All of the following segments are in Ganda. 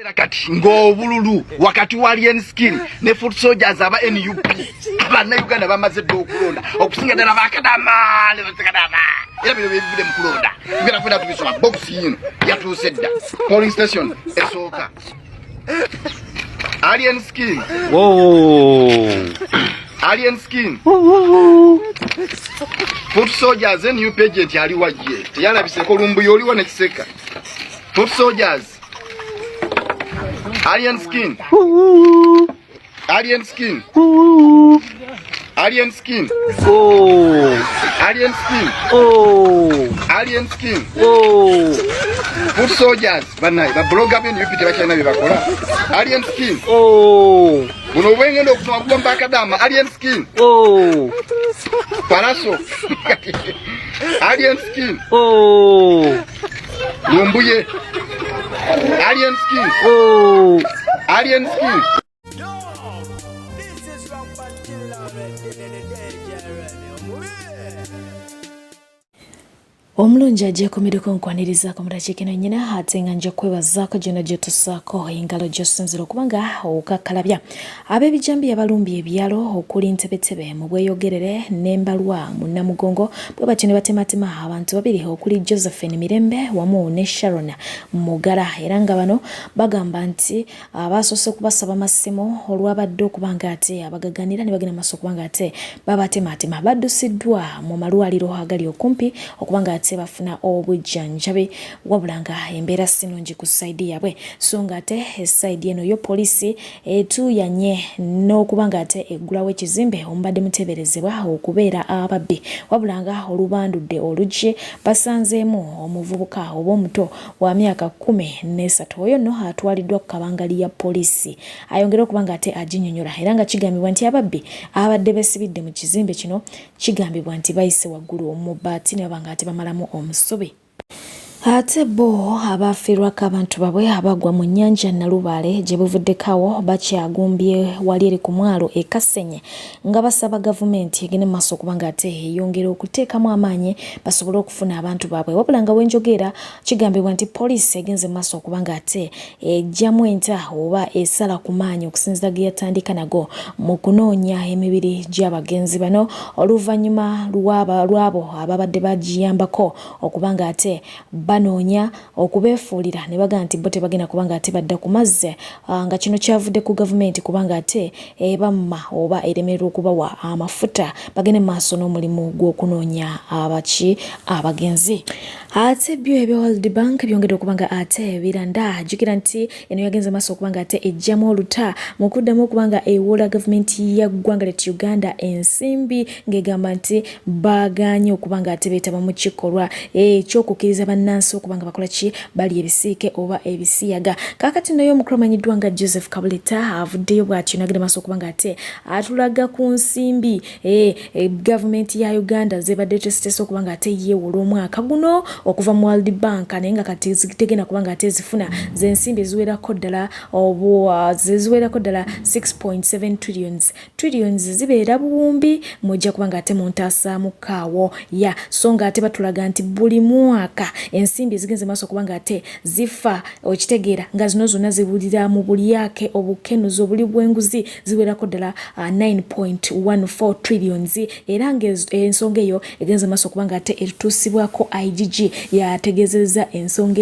Kati ng'obululu wakati wa alien skin ne foot soldiers aba NUP abana Uganda bamaze okulonda okusinga ddala bakadama ne bakadama era bino bivudde mu kulonda ngera kwenda tubisoma box yino yatuuse dda polling station esooka alien skin alien skin foot soldiers NUP agent ali wajje teyalabiseko lumbuyo oliwo ne kiseka foot soldiers alien skin. Alien skin. Alien skin. Oh. Alien skin. Oh. Alien skin. Oh. Foot soldiers. Banai. Ba blog up in UPT bachana bibakola. Alien skin. Oh. Buno bwenge ndo kusoma kubamba kadama. Alien skin. Oh. Paraso. Alien skin. Oh. Lumbuye. Alien skin. Oh. Alien skin. Yo, this is Omulungi ajja komereko nkwanirizaako mudakikino nnyina ate nga nja kwebazaako gyonna gyetusaako engalo gy'osinzira okubanga okakkalabya ab'ebijambi abalumbye ebyalo okuli Ntebetebe mu Bweyogerere n'Embalwa mu Namugongo bwe batyo ne batematema abantu babiri okuli Josephine Mirembe wamu ne Sharon Mugara era nga bano bagamba nti abasoose kubasaba massimo olwabadde okubanga ate abagaganira ne bagenda maaso okubanga ate babatematema baddusiddwa mu malwaliro agali okumpi okubanga ate bafuna obujjanjabi wabula nga embeera sinungi ku saidi yabwe so nga ate esaidi eno yo polisi etuyanye n'okubanga ate eggulawo ekizimbe omubadde muteeberezebwa okubeera ababbi wabula nga olubandudde oluggi basanzeemu omuvubuka oba omuto wa myaka 13 oyo nno atwaliddwa ku kabangali ya polisi ayongera okubanga ate aginnyonnyola era nga kigambibwa nti ababbi abadde besibidde mu kizimbe kino kigambibwa nti bayise waggulu mu bbaati ne babanga ate bamalamu omusubi. Ate bo abafiirwako abantu babwe abagwa mu nnyanja Nalubaale gye buvuddekawo bakyagumbye wali eri ku mwalo e Kasenye nga basaba gavumenti egende mu maaso okubanga ate eyongera okuteekamu amaanyi basobole okufuna abantu baabwe wabula nga wenjogera kigambibwa nti poliisi egenze mu maaso okubanga ate ejjamu enta oba esala ku maanyi okusinziira ge yatandika nago mu kunoonya emibiri gy'abagenzi bano oluvannyuma lw'abo ababadde bagiyambako okubanga ate banoonya okubeefuulira ne baga nti bo tebagenda kubanga ate badda ku mazzi nga kino kyavudde ku gavumenti kubanga ate ebamma oba eremererwa okubawa amafuta bagende mu maaso n'omulimu gw'okunoonya abagenzi. Ate byo ebya World Bank byongedde okubanga ate biranda jjukira nti eno yagenze maaso okubanga ate ejjamu oluta mu kuddamu okubanga ewola gavumenti ya ggwanga lyetu Uganda ensimbi ng'egamba nti baaganye okubanga ate beetaba mu kikolwa eky'okukkiriza bannansi okubanga bakola ki bali ebisiike oba ebisiyaga. Kaakati nayo omukulu amanyiddwa nga Joseph Kabuleta avuddeyo bw'atyo n'agenda maaso okubanga ate atulaga ku nsimbi gavumenti ya Uganda zebadde tesitese okubanga ate yeewola omwaka guno okuva mu World Bank naye nga kati zitegenda kubanga ate zifuna z'ensimbi ziwerako ddala ziwerako ddala 6.7 trillions zibeera buwumbi mujja kubanga ate mu ntaasaamu kaawo ya so nga ate batulaga nti buli mwaka ensimbi zigenze maaso kubanga ate zifa okitegeera nga zino zonna zibulira mu bulyake obukenuzi obuli bw'enguzi ziwerako ddala 9.14 trillions era ng'ensonga eyo egenze maaso kubanga ate etutuusibwako IGG yategeezezza ensonga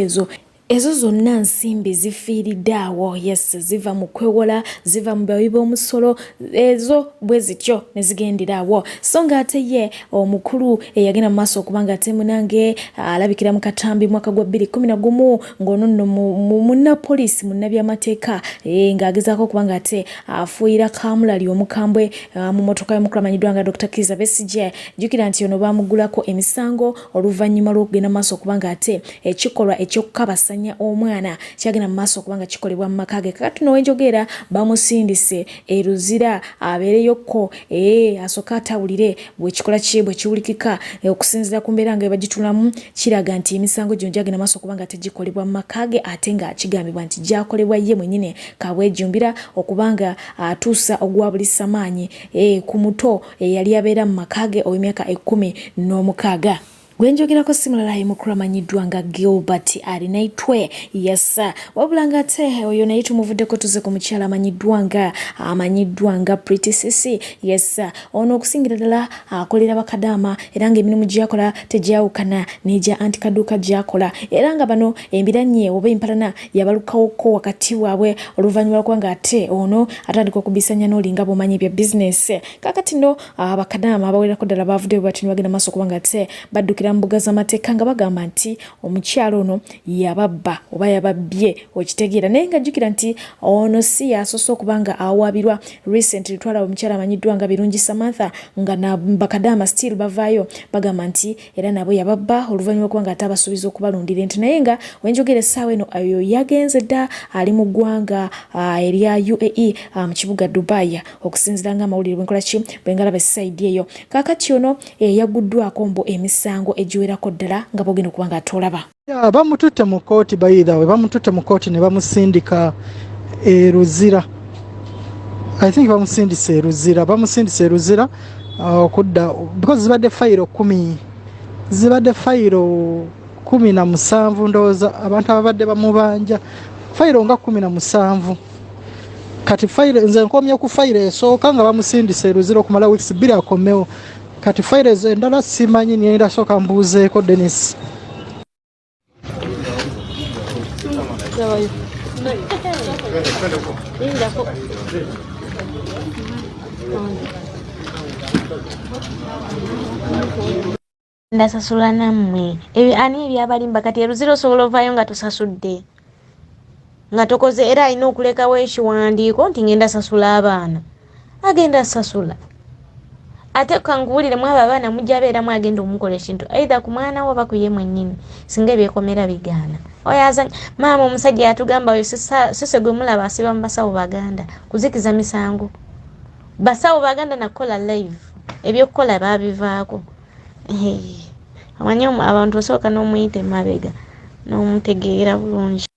ezo zonna nsimbi zifiiridde awo yes ziva mu kwewola ziva mu bawi b'omusolo ezo bwe zityo ne zigendera awo so nga ate ye omukulu eyagenda mu maaso okubanga ate munange alabikira mu Katambi mwaka gwa 2011 ng'ono nno munnapoliisi munnabyamateeka ng'agezaako okubanga ate afuuyira Kamulali omukambwe mu motoka y'omukulu amanyiddwa nga Dr. Kiza Besigye jjukira nti ono baamugulako emisango oluvannyuma lw'okugenda mu maaso okubanga ate ekikolwa eky'okukabasanya omwana kyagenda mu maaso okubanga kikolebwa mu maka ge kakati nowenjogera bamusindise eruzira abeereyokko asooka atawulire bwekikola ki bwe kiwulikika okusinziira ku mbeera nga bagitulamu kiraga nti emisango gino gyagenda maaso okubanga tegikolebwa mu maka ge ate nga kigambibwa nti gyakolebwa ye mwennyini kabwejumbira okubanga atuusa ogwabulisa maanyi ku muto yali abeera mu maka ge ow'emyaka 16. Gwenjogerako simulala emukulu amanyiddwa nga Gilbert alina itwe yesa wabula nga ate oyo naye tumuvuddeko tuze ku mukyala amanyiddwa nga Pretty Cissy yesa ono okusingira ddala akolera bakadaama era ng'emirimu gy'akola tegyawukana n'egya antikaduuka gy'akola era nga bano embiranye oba empalana yabalukawoko wakati waabwe oluvannyuma lw'okuba nga ate ono atandika okubisanya n'olinga bw'omanyi ebya bizinesi kakati nno bakadaama abawererako ddala bavuddeyo bwati ne bagenda maaso okuba nga ate baddukira mbuga z'amateeka nga bagamba nti omukyalo ono yababba oba yababbye okitegeera naye nga jjukira nti ono si yasoose okuba nga awaabirwa recently twalaba omukyala amanyiddwa nga Birungi Samantha nga bakadaama still bavaayo bagamba nti era nabo yababba oluvannyuma okuba nga ate abasuubiza okubalundira ente naye nga wenjogera essaawa eno oyo yagenze dda ali mu ggwanga erya UAE mu kibuga Dubai okusinziira nga amawulire bwenkolaki bwengalaba essayidi eyo kaakati ono yaguddwako mbu emisango egiwerako ddala nga bogenda okuba nga atolaba bamututte mu kooti bayidawe bamututte mu kooti ne bamusindika eruzira I think bamusindise eruzira okudda because zibadde fayiro 17 ndowooza abantu ababadde bamubanja fayiro nga 17 kati fayiro nze nkomye ku fayiro esooka nga bamusindise eruzira okumala weeks 2 akomewo kati fayiro ezo endala simanyi nienda sooka mbuuzeeko Dennis ndasasula nammwe ani ebyabalimba kati eruzira osobola ovaayo nga tosasudde nga tokoze era alina okulekawo ekiwandiiko nti ngenda sasula abaana agenda sasula ate kanguwulire mu abo abaana mujja abeeramu agenda omukola ekintu aidha ku mwana wo oba ku ye mwennyini singa ebyekomera bigaana oyo azanya maama omusajja yatugamba oyo sise gwe mulaba asiba mu basawo baganda kuzikiza misango basawo baganda nakola live ebyokukola baabivaako amanyi abantu osooka n'omuyita emabega n'omutegeera bulungi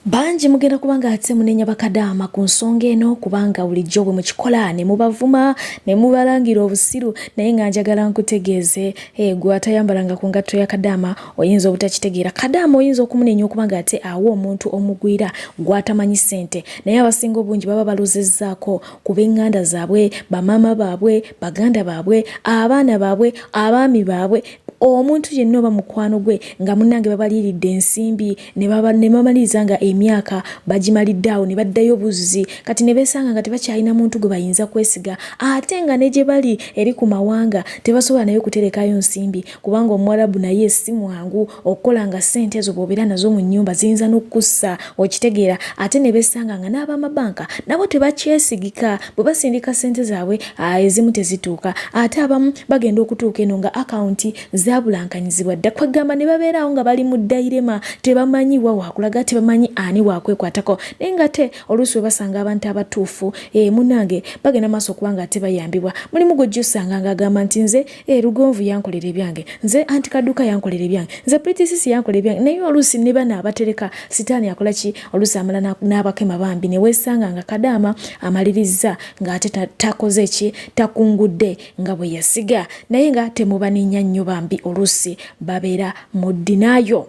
bangi mugenda kubanga ate munenya bakadaama ku nsonga eno kubanga bulijjo bwe mukikola ne mubavuma ne mubalangira obusiru naye nga njagala nkutegeeze gwe atayambalanga ku ngatto ya kadaama oyinza obutakitegeera kadaama oyinza okumunenya okubanga ate awo omuntu omugwira gwatamanyi ssente naye abasinga obungi baba balozezzaako ku b'eŋŋanda zaabwe bamaama baabwe baganda baabwe abaana baabwe abaami baabwe omuntu yenna oba mukwano gwe nga munnange babaliiridde ensimbi ne bamaliriza nga emyaka bagimaliddeawo ne baddayo buzzi kati ne beesanga nga tebakyalina muntu gwe bayinza kwesiga ate nga ne gye bali eri ku mawanga tebasobola naye kuterekayo nsimbi kubanga Omuwarabu naye si mwangu okukola nga ssente ezo bw'obeera nazo mu nnyumba ziyinza n'okkussa okitegeera ate ne beesanga nga n'abamabanka nabo tebakyesigika bwe basindika ssente zaabwe ezimu tezituuka ate abamu bagenda okutuuka eno nga akawunti zabulankanyizibwa dda kwegamba ne babeerawo nga bali mu ddayirema tebamanyi wa wakulaga tebamanyi ani wakwekwatako naye nga te oluusi we basanga abantu abatuufu munnange bagenda maaso okuba nga tebayambibwa mulimu gojja osanga ng'agamba nti nze Lugonvu yankolera ebyange nze antikaduuka yankolera ebyange nze Pretty Cissy yankolera ebyange naye oluusi ne bana abatereka sitaani akola ki oluusi amala n'abakema bambi ne weesanga nga kadaama amaliriza ng'ate takoze ki takungudde nga bwe yasiga naye nga temubanenya nnyo bambi oluusi babeera mu ddinaayo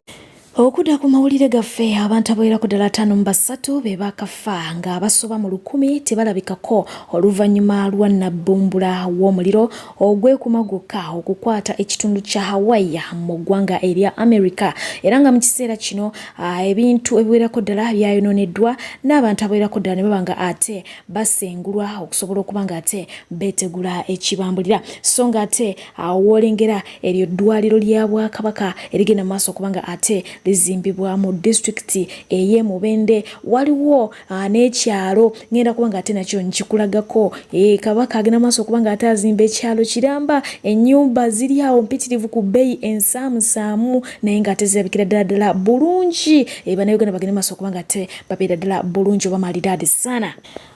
okudda ku mawulire gaffe abantu abawerako ddala 5 be bakafa nga abasoba mu 100 tebalabikako oluvannyuma lwa nabbumbula w'omuliro ogwekumaguka okukwata ekitundu kya Hawaii mu ggwanga erya America era nga mu kiseera kino ebintu ebiwerako ddala byayononeddwa n'abantu abawerako ddala ne babanga ate basengulwa okusobola okuba nga ate beetegula ekibambulira so nga ate woolengera eryo ddwaliro lya Bwakabaka erigenda maaso okuba nga ate lizimbibwa mu district ey'Emubende waliwo n'ekyalo ngenda kuba nga ate nakyo nkikulagako Kabaka agenda maaso okuba nga ate azimba ekyalo kiramba ennyumba ziri awo mpitirivu ku bbeeyi ensaamusaamu naye nga ate zirabikira ddala bulungi bannayuganda bagenda maaso okuba nga ate babeera ddala bulungi oba maliraadi sana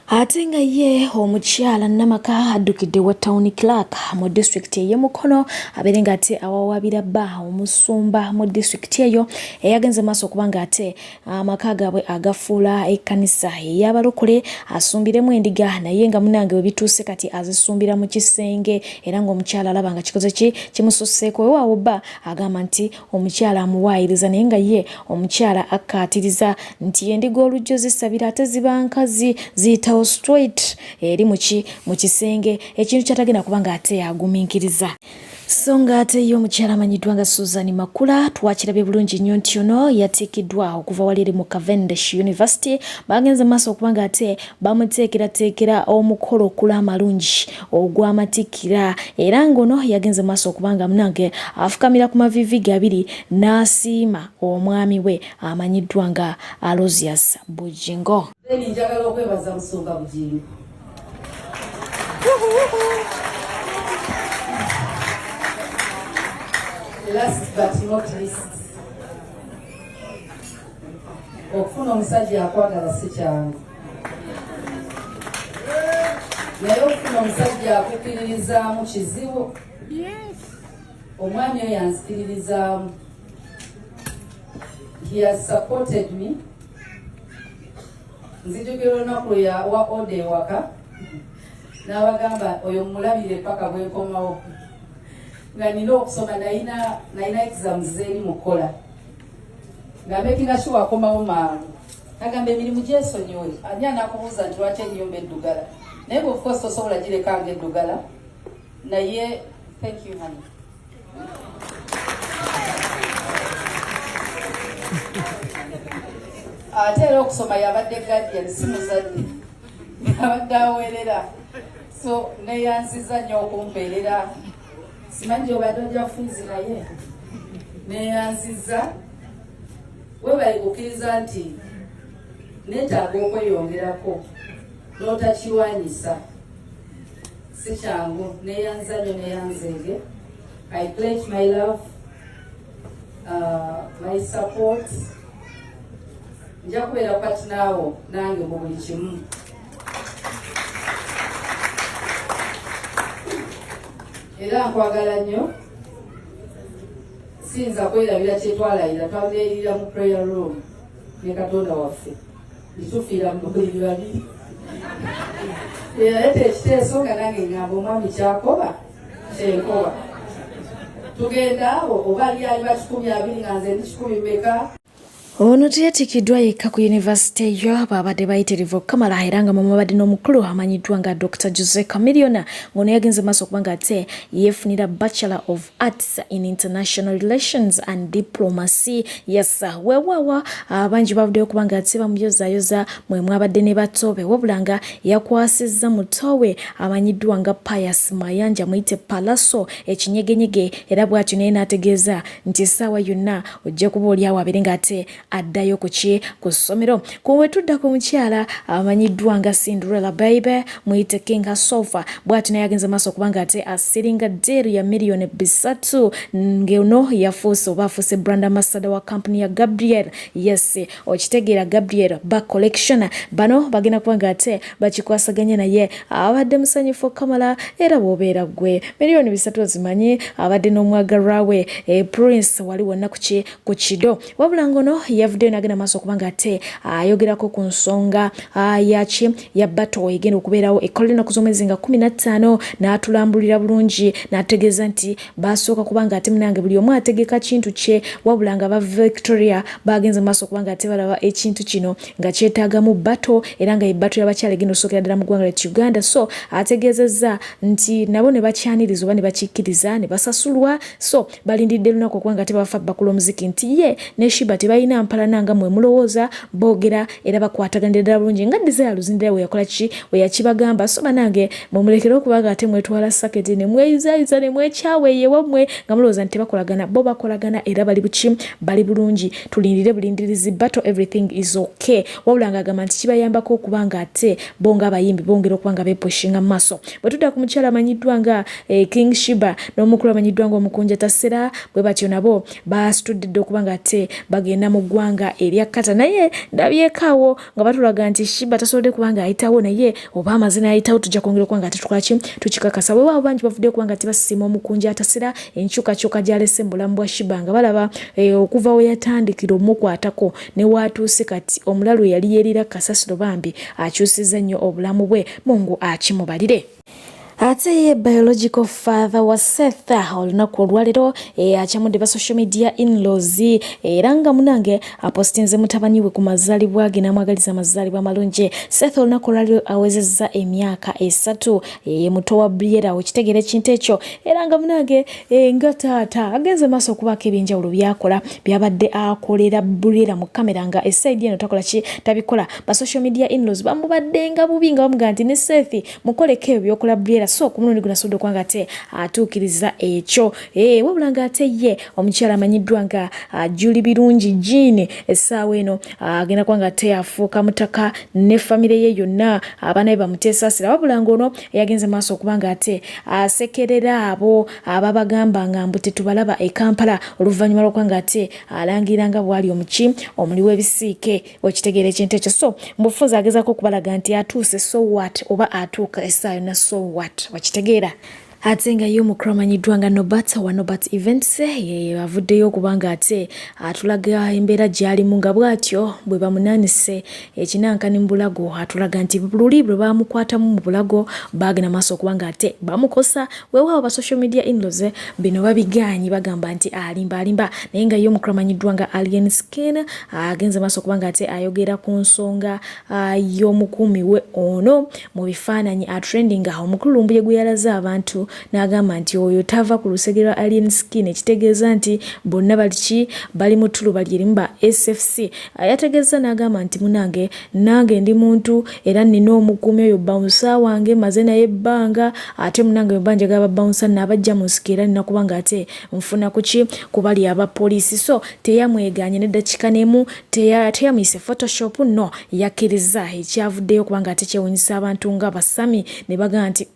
ate nga ye omukyala Namaka addukidde wa town clerk mu district y'Emukono abeere nga ate awawabira bba omusumba mu district eyo eyagenze maaso okuba nga ate amaka gaabwe agafuula ekkanisa ey'abalokole asumbiremu endiga naye nga munange we bituuse kati azisumbira mu kisenge era ng'omukyala alaba nga kikoze ki kimususseeko wewaawo bba agamba nti omukyala amuwaayiriza naye nga ye omukyala akkaatiriza nti endiga olujjo zisabira ate ziba nkazi ziyitawo straight eri mu kisenge ekintu kyatagenda kuba nga ate yagumiikiriza. So nga ate yo omukyala amanyiddwa nga Susan Makula twakirabye bulungi nnyo nti ono yatiikiddwa okuva wali eri mu Cavendish University bagenze maaso okuba nga ate bamuteekerateekera omukolo okula amalungi ogw'amatikkira era ng'ono yagenze maaso okuba nga munange afukamira ku mavivi gabiri n'asiima omwami we amanyiddwa nga Aloysius Bujjingo. Njagala okwebaza Musumba Bujjingo. Last but not least, okufuna omusajja akwagala si kyangu naye okufuna omusajja akukkiririzaamu kizibu. Omwami oyo yanzikiririzaamu. He has supported me. Nzijukira olunaku wa ode ewaka n'abagamba oyo mulabire paka bwenkomawo nga nina okusoma nalina exams zeeri mukola nga making sure akomawo mangu agamba emirimu gyesonyiwe ani anakubuuza nti lwaki ennyumba eddugala naye of course tosobola girekanga eddugala naye thank you honey. Ate era okusoma yabadde guardian si muzadde abadde aweerera so neyanziza nnyo okumpeerera simanyi obadde ojja fuizi naye neyanziza webali kukkiriza nti neetaaga okweyongerako n'otakiwanyisa si kyangu neyanza nnyo neyanzeege. I pledge my love, my support. Nja kubeera kati naawo nange mu buli kimu. Era nkwagala nnyo siyinza kwerabira kyetwalayira twabeerira mu prayer room ne Katonda waffe nitufiira mu buliri babiri yaleeta ekiteeso nga nange ngamba omwami kyakoba kyenkoba tugenda awo oba lyali ba 20 nga nze ndi 10 meka. Ono teyatikiddwa yekka ku yunivasite eyo babadde bayitirivu Kamala era nga mama badde n'omukulu amanyiddwa nga Dr. Jose Chameleone ng'ono yagenze maaso okuba nga ate yeefunira Bachelor of Arts in International Relations and Diplomacy. Yes, weewaawa abangi bavuddeyo okuba nga ate bamuyozaayoza mwe mwabadde ne batobe wabula nga yakwasizza mutowe amanyiddwa nga Pius Mayanja muyite Palaso ekinyegenyege era bw'atyo naye n'ategeeza nti essaawa yonna ojja kuba oli awo abeere nga ate addayo ku ssomero. Kuwe tudda ku mukyala amanyiddwa nga Cinderella Baby muyite King Sofa bw'ati naye yagenze maaso okuba nga ate asiringa deeru ya miliyoni 3 ng'ono yafuuse oba afuuse brand ambassador wa company ya Gabriel. Yes, okitegeera Gabriel Back Collection bano bagenda kuba nga ate bakikwasaganya naye abadde musanyufu Kamala era bw'obeera gwe miliyoni 3 ozimanyi abadde n'omwagalwa we Prince wali wonna ku kido wabula ngono yavuddeyo n'agenda maaso okuba nga ate ayogerako ku nsonga ya battle egenda okubeerawo ekola ennaku z'omwezi nga 15 n'atulambulira bulungi n'ategeeza nti basooka kuba nga ate munange buli omu ategeka kintu kye wabula nga ba Victoria bagenze maaso okuba nga ate balaba ekintu kino nga kyetaagamu battle era nga battle y'abakyala egenda osookera ddala mu ggwanga lya Uganda. So ategeezezza nti nabo ne bakyaniriza oba ne bakikkiriza ne basasulwa so balindidde lunaku okuba nga ate bafa bakula omuziki nti ye ne Shiba tebalina mpala nanga mwe mulowooza boogera era bakwataganira ddala bulungi nga Desire Luzindira we yakola ki we yakibagamba so banange mumulekere okuba nga ate mwetwala saketi ne mweyizaayiza ne mwekyaweeye wammwe nga mulowooza nti bakolagana bo bakolagana era bali buki bali bulungi. Tulindire bulindirizi battle everything is okay wabula nga agamba nti kibayambako okuba nga ate bo nga abayimbi bongera okuba nga bepushinga mu maaso. Bwe tudda ku mukyala amanyiddwa nga King Shiba n'omukulu amanyiddwa nga Omukunja Tasera bwe batyo nabo bastudidde okuba nga ate bagenda mu eggwanga erya kata naye ndabyekaawo nga batulaga nti Shiba tasobodde kubanga ayitawo naye oba amazina ayitawo tujja kwongera kubanga tetukolaki tukikakasa bwe baba bangi bavudde kubanga tebasiima omukunja atasira enkyukakyuka gyalese mu bulamu bwa Shiba nga balaba okuva we yatandikira omukwatako ne waatuuse kati omulalu yali yerira kasasiro bambi akyusizza nnyo obulamu bwe Mungu akimubalire. Ate ye biological father wa Seth olunaku olwalero akyamudde ba social media in-laws era nga munange apostinze mutabani we ku mazaalibwa ge n'amwagaliza amazaalibwa amalungi. Seth olunaku olwalero awezezza emyaka 3 muto wa Briera wekitegere kintu ekyo era nga munange nga taata agenze maaso okubaako ebyenjawulo byakola byabadde akolera Briera mu kamera nga esaidi eno takola ki tabikola. Ba social media in-laws bamubadde nga bubi nga bamugaa nti ne Seth mukoleko ebyo byokola Briera so kumulundi guna sodo kwanga ate atuukiriza ekyo wabula nga ate ye omukyala amanyiddwa nga Julie Birungi Jean essaawa eno agenda kwanga ate afuuka mutaka ne famire ye yonna abaana be bamuteesaasira wabula ng'ono yagenze maaso okubanga ate asekerera abo ababagamba nga mbu tetubalaba e Kampala oluvannyuma lw'okwanga ate alangira nga bwali omuki omuli w'ebisiike okitegeera ekintu ekyo so mubufunza agezaako okubalaga nti atuuse so what oba atuuka essaawa yonna so what wakitegeera. Ate nga yo mukulu amanyiddwa nga Nobat wa Nobat Events avuddeyo okubanga ate atulaga embeera gy'alimu nga bw'atyo bwe bamunaanise ekinankani mu bulago atulaga nti luli bwe bamukwatamu mu bulago baagenda maaso okubanga ate bamukosa weewaawo ba social media in-laws bino babigaanyi bagamba nti alimba naye nga yo mukulu amanyiddwa nga Alien Skin agenze maaso okubanga ate ayogera ku nsonga y'omukuumi we ono mu bifaananyi atrending awo omukulu lumbuye gwe yalaze abantu n'agamba nti oyo tava ku lusegera Alien Skin ekitegeeza nti bonna bali mu tulu bali erimu ba SFC yategeeza n'agamba nti munange nange ndi muntu era nina omukuumi oyo bouncer wange maze naye ebbanga ate munange ebanja gaba bouncer n'abajja mu nsikeera nina kubanga ate nfuna kuki kubali abapoliisi so teyamweganye n'eddakiika n'emu teyamuyise photoshop no yakkiriza ekyavuddeyo kubanga ate kyewunyisa abantu nga basami ne bagamba nti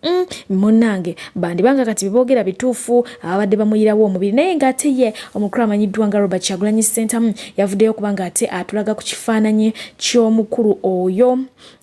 munange bandibanga kati bibogera bituufu abadde bamuyirawo omubiri naye nga ate ye omukulu amanyiddwa nga Robert Kyagulanyi Ssentamu yavuddeyo kubanga ate atulaga ku kifaananyi ky'omukulu oyo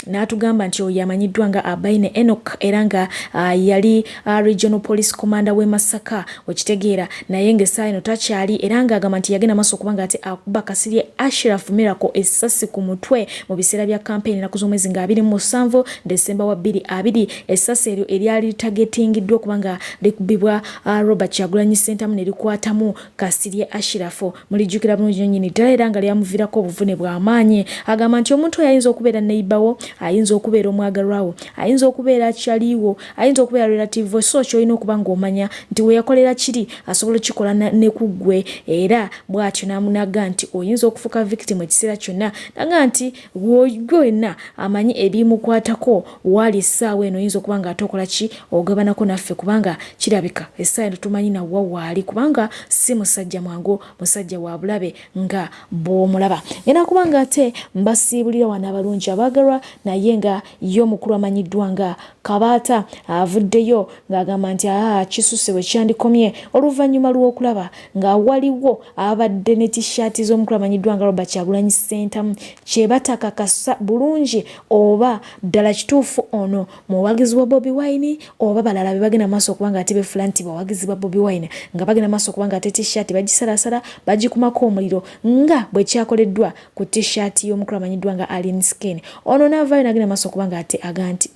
n'atugamba nti oyo amanyiddwa nga Abaine Enoch era nga yali Regional Police Commander w'e Masaka okitegeera naye ng'essaawa eno takyali era ng'agamba nti yagenda maaso okubanga ate akuba Kasirye Ashraf Miracle essasi ku mutwe mu biseera bya campaign ennaku z'omwezi nga 27 Desemba wa 2020 essasi eryo eryali litagetingiddwa okubanga likubibwa Robert Kyagulanyi Ssentamu ne likwatamu Kasirye Ashraf mulijjukira bulungi nnyini ddala era nga lyamuviirako obuvune bw'amaanyi agamba nti omuntu oyo ayinza okubeera neighbour ayinza okubeera omwagalwawo ayinza okubeera akyaliwo ayinza okubeera relative we so kyolina okuba ng'omanya nti we yakolera kiri asobola okikola ne ku ggwe era bw'atyo n'amunaga nti oyinza okufuuka victim ekiseera kyonna naga nti wenna amanyi ebimukwatako waali essaawa eno oyinza okuba nga atokola ki ogabanako naffe kubanga kirabika essaawa eno tumanyi nawa waali kubanga si musajja mwangu musajja wa bulabe nga bw'omulaba era kubanga ate mbasiibulira wano abalungi abaagalwa naye nga yo mukulu amanyiddwa nga Kabaata avuddeyo ng'agamba nti kisuse we kyandikomye oluvannyuma lw'okulaba nga waliwo abadde ne t-shirt z'omukulu amanyiddwa nga Robert Kyagulanyi Ssentamu kye batakakasa bulungi oba ddala kituufu ono muwagizi wa Bobi Wine oba balala be bagenda maaso okubanga ate befula nti bawagizi ba Bobi Wine nga bagenda maaso okubanga ate t-shirt bagisalaasala bagikumako omuliro nga bwe kyakoleddwa ku t-shirt y'omukulu amanyiddwa nga Alien Skin ono n'avaayo n'agenda maaso okubanga ate aga nti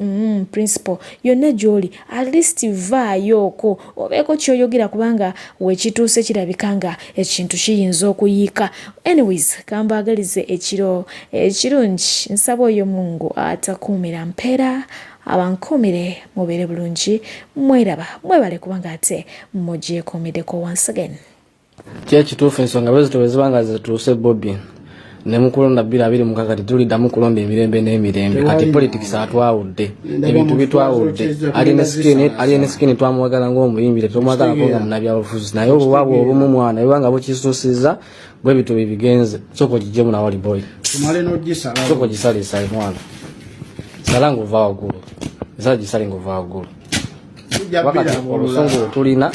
principal yonna gy'oli at least vaayoko obeeko ky'oyogera kubanga wekituuse kirabika nga ekintu kiyinza okuyiika anyways kambaagalize ekiro ekirungi nsaba oyo Mungu atakuumira mpeera abankuumire mubeere bulungi mweraba mwebale kubanga ate mugyekomeddeko once again kyekituufu ensonga bwe zitowezibanga zituuse Bobby ne mukulonda 2026 tuliddamu kulonda emirembe n'emirembe kati politics atwawudde ebintu bitwawudde Alien Skin twamuwagala ng'omuyimbi tetumwagala ko nga munnabyabufuzi naye obuwabwa obumu mwana ebanga bukisuusiza bwe bitu bigenze soko kijje muna wali boy tumale n'ogisala soko gisalisa mwana sala nguva waggulu gisala gisala nguva waggulu wakati olusungu tulina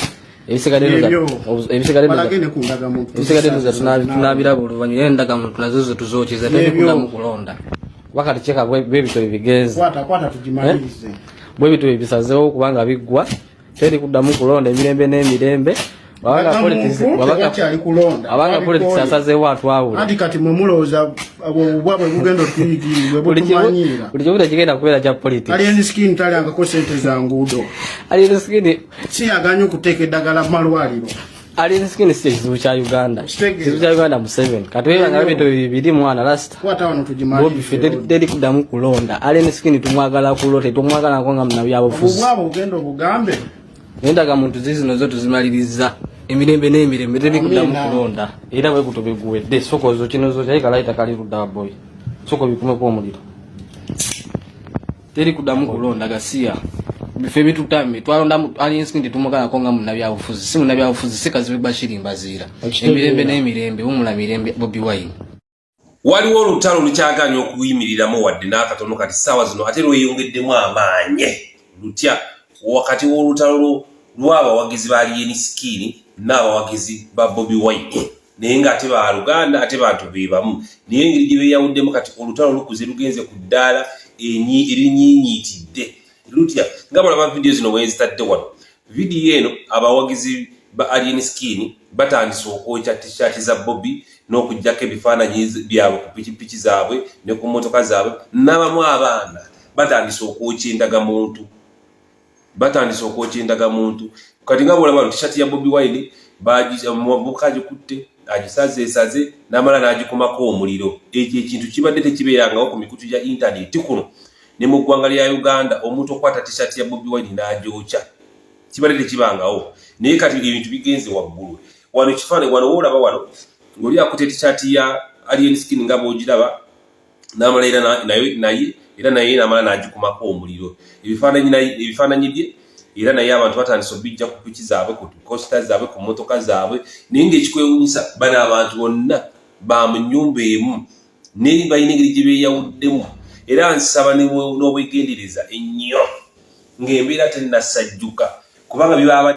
ebisikadde tunabira buluvanyuma era endagamuntu nazo tuzokyeza terikuddamu kulonda wakati cheka bwebito bigenza bwe bitu bisazeewo kubanga biggwa terikuddamu kulonda emirembe n'emirembe abanga politics asazeewo atwawula anti kati mwe mulowooza obwabwe bugenda okuyigiribwe bwe tumanyira buli kibuta kigenda kubeera kya politics alien skin talyangako sente za nguudo alien skin siyaganya okuteeka eddagala mu malwaliro alien skin si ekizibu kya Uganda ekizibu kya Uganda Museveni kati webanga bintu bibiri mwana last kwata wano tugimalirize terikuddamu kulonda alien skin tumwagala kulote tumwagala nkonga munabyabufuzi obwabwe bugenda obugambe endagamuntu zizino zo tuzimaliriza emirembe n'emirembe terikuddamu kulonda era bwe kutobiguwedde soko zo kino zo kyayikalaita kali ludda boy soko bikumeko omuliro terikuddamu kulonda gasiya bife bitutame twalonda alien skin tumugana konga munabyabufuzi si munabyabufuzi sikazibe bashirimbaziira emirembe n'emirembe umula mirembe Bobi Wine waliwo olutalo lukyaganya okuyimiriramu wadde n'akatono kati ssaawa zino ate lweyongeddemu amaanye lutya wakati w'olutalo lw'abawagizi ba alien skin n'abawagizi ba Bobi Wine naye nga ate baaluganda ate bantu be bamu naye engeri gye beeyawuddemu kati olutalo lukuze lugenze ku ddaala erinyiinyiitidde lutya nga mulaba vidiyo zino bwe zitadde wano vidiyo eno abawagizi ba alien skin batandise okwokya tishaati za Bobi n'okuggyako ebifaananyi byabwe ku pikipiki zaabwe ne ku mmotoka zaabwe n'abamu abaana batandise okwokya endagamuntu kati nga bwolaba no tishaati ya Bobi Wine bamubuka agikutte agisazeesaze n'amala n'agikumako omuliro ekyo ekintu kibadde tekibeerangawo ku mikutu gya intaneti kuno ne mu ggwanga lya Uganda omuntu okwata tishaati ya Bobi Wine n'agyokya kibadde tekibangawo naye kati ebintu bigenze waggulu wano kifaananyi wano woolaba wano ng'oli akutte tishaati ya alien skin nga bw'ogiraba n'amala era naye n'amala n'agikumako omuliro ebifaananyi bye era naye abantu batandise obijja ku piki zaabwe ku costa zaabwe ku mmotoka zaabwe naye ng'ekikwewuunyisa bano abantu bonna ba mu nnyumba emu naye balina engeri gye beeyawuddemu era nsaba n'obwegendereza ennyo ng'embeera tennasajjuka kubanga